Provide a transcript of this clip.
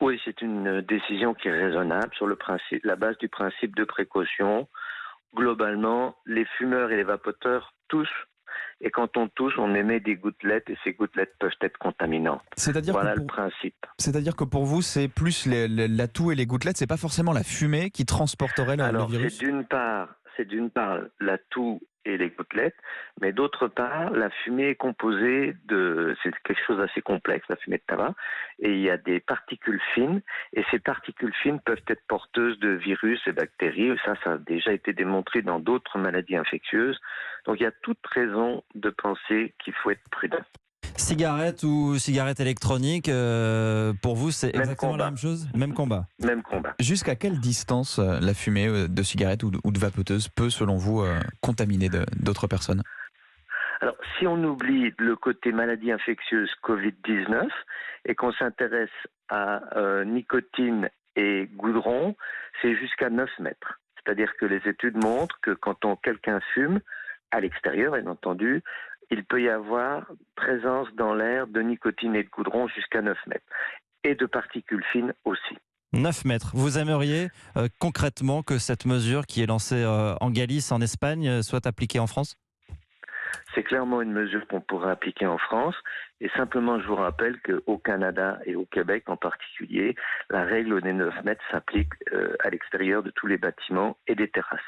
Oui, c'est une décision qui est raisonnable sur la base du principe de précaution. Globalement, les fumeurs et les vapoteurs toussent. Et quand on tousse, on émet des gouttelettes et ces gouttelettes peuvent être contaminantes. C'est-à-dire que Voilà le pour, principe. c'est-à-dire que pour vous, c'est plus la toux et les gouttelettes, c'est pas forcément la fumée qui transporterait le Alors, c'est virus? d'une part la toux et les gouttelettes, mais d'autre part, la fumée est composée c'est quelque chose d'assez complexe, la fumée de tabac, et il y a des particules fines, et ces particules fines peuvent être porteuses de virus et bactéries. Ça a déjà été démontré dans d'autres maladies infectieuses. Donc, il y a toute raison de penser qu'il faut être prudent. Cigarette ou cigarette électronique, pour vous, c'est Même exactement la combat, même chose? Même combat. même combat. Jusqu'à quelle distance la fumée de cigarette ou de vapoteuse peut, selon vous, contaminer d'autres personnes? Alors, si on oublie le côté maladie infectieuse Covid-19 et qu'on s'intéresse à nicotine et goudron, c'est jusqu'à 9 mètres. C'est-à-dire que les études montrent que quelqu'un fume, à l'extérieur, bien entendu, il peut y avoir présence dans l'air de nicotine et de goudron jusqu'à 9 mètres. Et de particules fines aussi. 9 mètres. Vous aimeriez concrètement que cette mesure qui est lancée en Galice, en Espagne, soit appliquée en France? C'est clairement une mesure qu'on pourrait appliquer en France. Et simplement, je vous rappelle qu'au Canada et au Québec en particulier, la règle des 9 mètres s'applique à l'extérieur de tous les bâtiments et des terrasses.